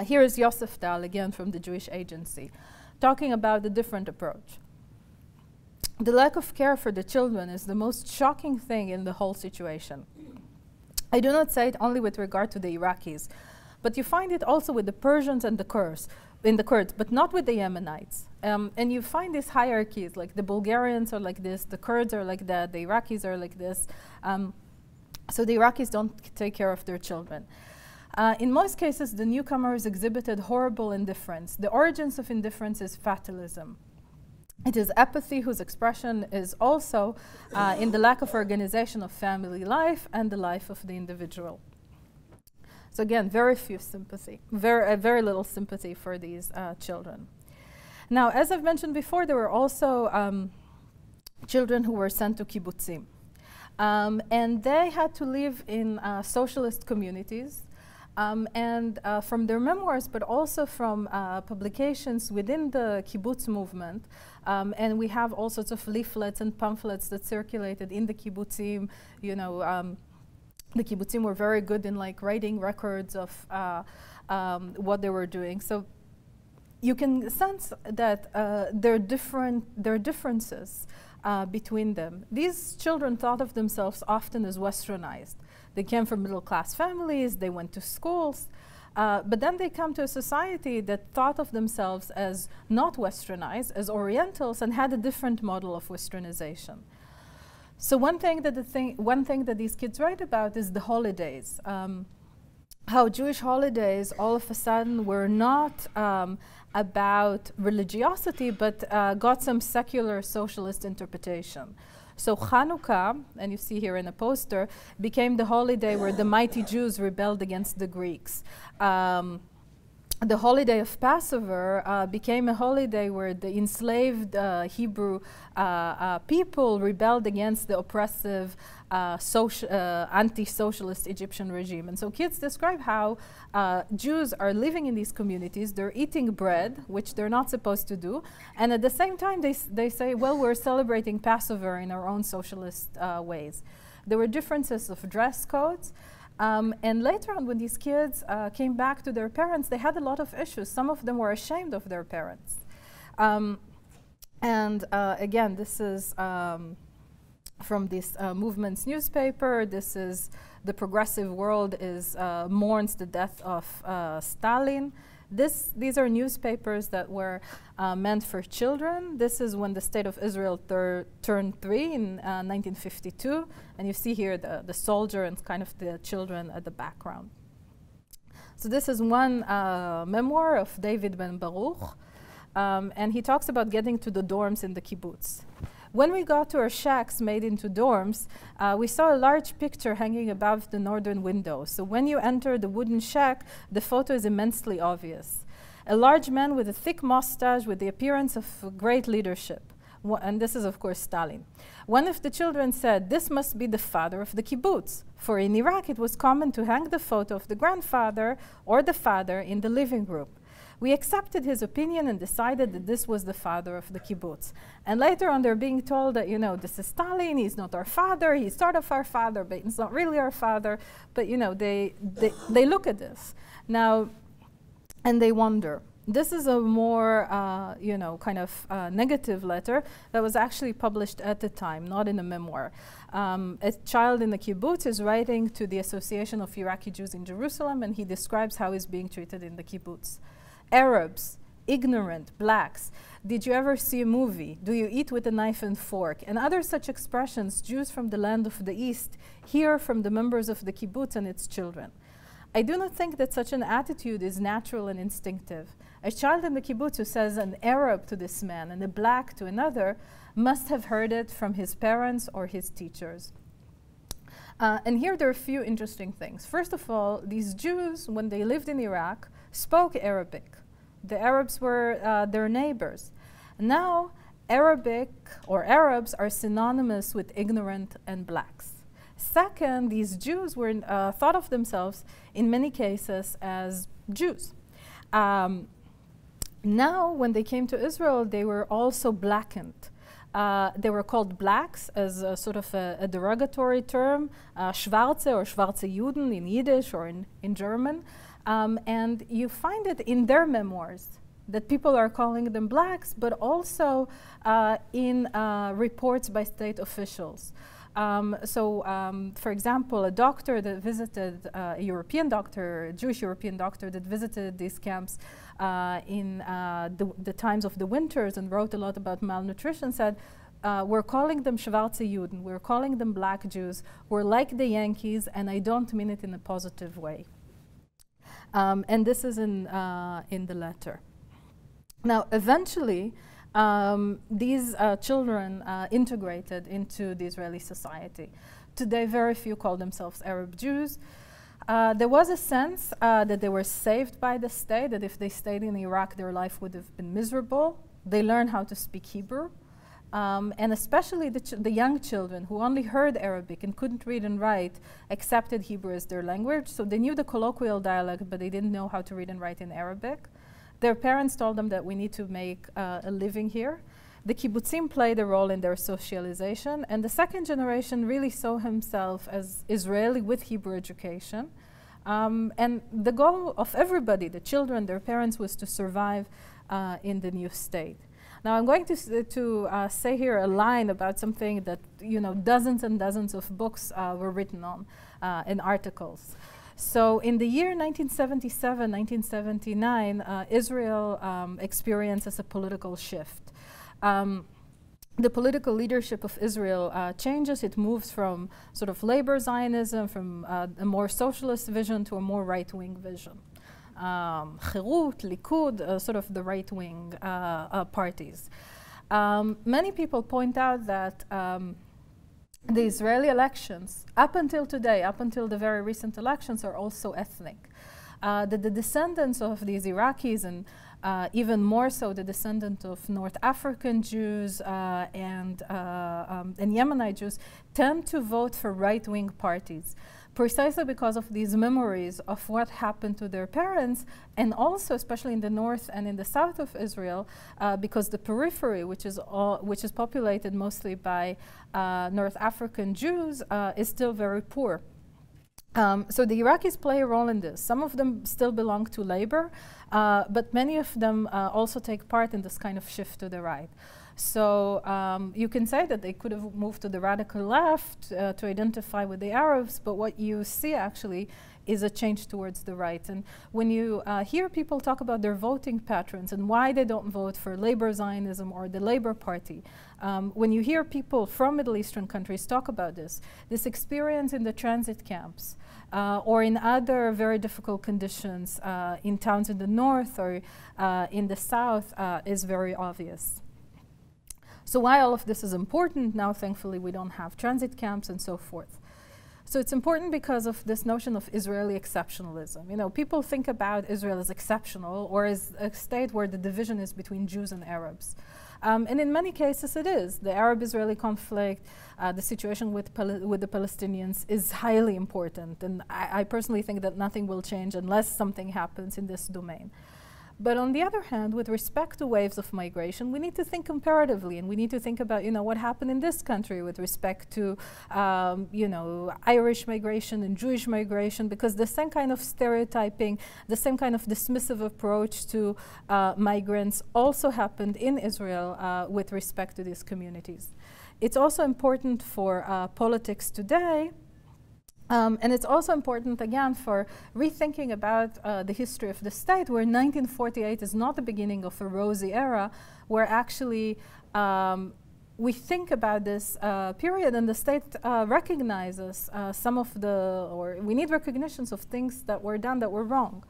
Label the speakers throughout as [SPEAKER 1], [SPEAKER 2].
[SPEAKER 1] Here is Yosef Tal, again from the Jewish Agency, talking about a different approach. The lack of care for the children is the most shocking thing in the whole situation. I do not say it only with regard to the Iraqis, but you find it also with the Persians and the Kurds, but not with the Yemenites. And you find these hierarchies, like the Bulgarians are like this, the Kurds are like that, the Iraqis are like this. So the Iraqis don't take care of their children. In most cases, the newcomers exhibited horrible indifference. The origins of indifference is fatalism. It is apathy whose expression is also in the lack of organization of family life and the life of the individual. So again, very few sympathy, very little sympathy for these children. Now, as I've mentioned before, there were also children who were sent to kibbutzim. And they had to live in socialist communities. From their memoirs, but also from publications within the kibbutz movement, and we have all sorts of leaflets and pamphlets that circulated in the kibbutzim. You know, the kibbutzim were very good in like writing records of what they were doing. So you can sense that there are differences between them. These children thought of themselves often as westernized. They came from middle-class families, they went to schools, but then they come to a society that thought of themselves as not westernized, as Orientals, and had a different model of westernization. So one thing that these kids write about is the holidays. How Jewish holidays all of a sudden were not about religiosity, but got some secular socialist interpretation. So Hanukkah, and you see here in a poster, became the holiday where the mighty Jews rebelled against the Greeks. The holiday of Passover became a holiday where the enslaved Hebrew people rebelled against the oppressive anti-socialist Egyptian regime. And so kids describe how Jews are living in these communities, they're eating bread, which they're not supposed to do, and at the same time they say, well, we're celebrating Passover in our own socialist ways. There were differences of dress codes. And later on, when these kids came back to their parents, they had a lot of issues. Some of them were ashamed of their parents. Again, this is from this movement's newspaper. This is the progressive world mourns the death of Stalin. These are newspapers that were meant for children. This is when the State of Israel turned 3 in 1952. And you see here the soldier and kind of the children at the background. So this is one memoir of David Ben Baruch. And he talks about getting to the dorms in the kibbutz. When we got to our shacks made into dorms, we saw a large picture hanging above the northern window. So when you enter the wooden shack, the photo is immensely obvious. A large man with a thick mustache with the appearance of great leadership. And this is, of course, Stalin. One of the children said, "This must be the father of the kibbutz." For in Iraq, it was common to hang the photo of the grandfather or the father in the living room. We accepted his opinion and decided that this was the father of the kibbutz. And later on, they're being told that, you know, this is Stalin, he's not our father, he's sort of our father, but he's not really our father. But, you know, they look at this now and they wonder. This is a more, you know, kind of negative letter that was actually published at the time, not in a memoir. A child in the kibbutz is writing to the Association of Iraqi Jews in Jerusalem, and he describes how he's being treated in the kibbutz. Arabs, ignorant, blacks, did you ever see a movie? Do you eat with a knife and fork? And other such expressions Jews from the land of the East hear from the members of the kibbutz and its children. I do not think that such an attitude is natural and instinctive. A child in the kibbutz who says an Arab to this man and a black to another must have heard it from his parents or his teachers. And here there are a few interesting things. First of all, these Jews, when they lived in Iraq, spoke Arabic. The Arabs were their neighbors. Now, Arabic or Arabs are synonymous with ignorant and blacks. Second, these Jews were thought of themselves in many cases as Jews. Now, when they came to Israel, they were also blackened. They were called blacks as a sort of a derogatory term, Schwarze or Schwarze Juden in Yiddish or in German. And you find it in their memoirs that people are calling them blacks, but also in reports by state officials. For example, a doctor that visited, a European doctor, a Jewish European doctor that visited these camps in the times of the winters and wrote a lot about malnutrition, said, we're calling them Schwarze Juden, we're calling them black Jews, we're like the Yankees, and I don't mean it in a positive way. And this is in the letter. Now, eventually, these children integrated into the Israeli society. Today, very few call themselves Arab Jews. There was a sense that they were saved by the state, that if they stayed in Iraq, their life would have been miserable. They learned how to speak Hebrew. And especially the young children who only heard Arabic and couldn't read and write accepted Hebrew as their language. So they knew the colloquial dialect, but they didn't know how to read and write in Arabic. Their parents told them that we need to make a living here. The kibbutzim played a role in their socialization, and the second generation really saw himself as Israeli with Hebrew education. And the goal of everybody, the children, their parents, was to survive in the new state. Now I'm going to say here a line about something that dozens and dozens of books were written on and articles. So in the year 1977, 1979, Israel experiences a political shift. The political leadership of Israel changes. It moves from sort of labor Zionism, from a more socialist vision to a more right-wing vision. Cherut, Likud, sort of the right-wing parties. Many people point out that the Israeli elections, up until today, up until the very recent elections, are also ethnic. That the descendants of these Iraqis, and even more so the descendant of North African Jews and Yemenite Jews, tend to vote for right-wing parties, precisely because of these memories of what happened to their parents, and also, especially in the north and in the south of Israel, because the periphery, which is populated mostly by North African Jews, is still very poor. So the Iraqis play a role in this. Some of them still belong to labor, but many of them also take part in this kind of shift to the right. So you can say that they could have moved to the radical left to identify with the Arabs, but what you see actually is a change towards the right. And when you hear people talk about their voting patterns and why they don't vote for labor Zionism or the Labor Party, when you hear people from Middle Eastern countries talk about this experience in the transit camps or in other very difficult conditions in towns in the north or in the south is very obvious. So why all of this is important? Now, thankfully, we don't have transit camps and so forth. So it's important because of this notion of Israeli exceptionalism. People think about Israel as exceptional or as a state where the division is between Jews and Arabs. And in many cases it is. The Arab-Israeli conflict, the situation with the Palestinians is highly important. And I personally think that nothing will change unless something happens in this domain. But on the other hand, with respect to waves of migration, we need to think comparatively, and we need to think about, what happened in this country with respect to, Irish migration and Jewish migration, because the same kind of stereotyping, the same kind of dismissive approach to migrants also happened in Israel with respect to these communities. It's also important for politics today. And it's also important, again, for rethinking about the history of the state, where 1948 is not the beginning of a rosy era, where actually we think about this period and the state recognizes some of or we need recognitions of things that were done that were wrong.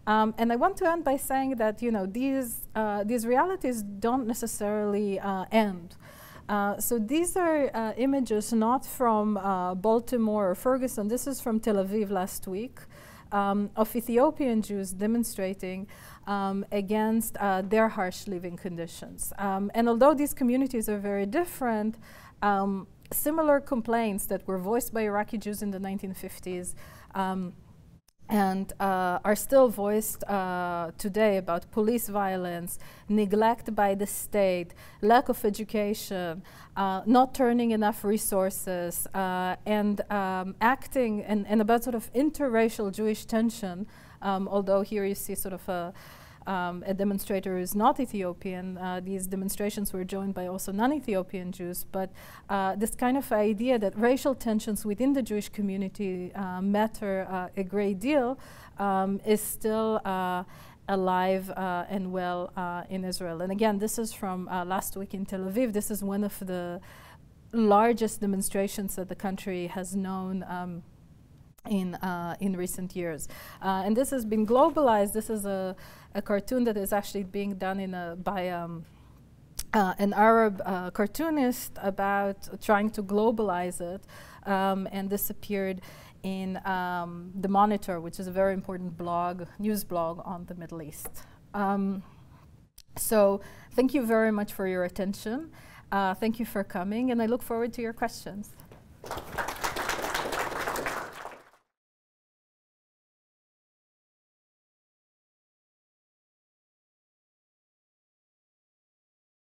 [SPEAKER 1] And I want to end by saying that, these realities don't necessarily end. So these are images not from Baltimore or Ferguson. This is from Tel Aviv last week of Ethiopian Jews demonstrating against their harsh living conditions. And although these communities are very different, similar complaints that were voiced by Iraqi Jews in the 1950s and are still voiced today about police violence, neglect by the state, lack of education, not turning enough resources, and acting and about sort of interracial Jewish tension although here you see sort of a demonstrator who is not Ethiopian. These demonstrations were joined by also non-Ethiopian Jews, but this kind of idea that racial tensions within the Jewish community matter a great deal is still alive and well in Israel. And again, this is from last week in Tel Aviv. This is one of the largest demonstrations that the country has known in recent years. And this has been globalized. This is a cartoon that is actually being done by an Arab cartoonist about trying to globalize it. And this appeared in The Monitor, which is a very important blog, news blog on the Middle East. So thank you very much for your attention. Thank you for coming, and I look forward to your questions.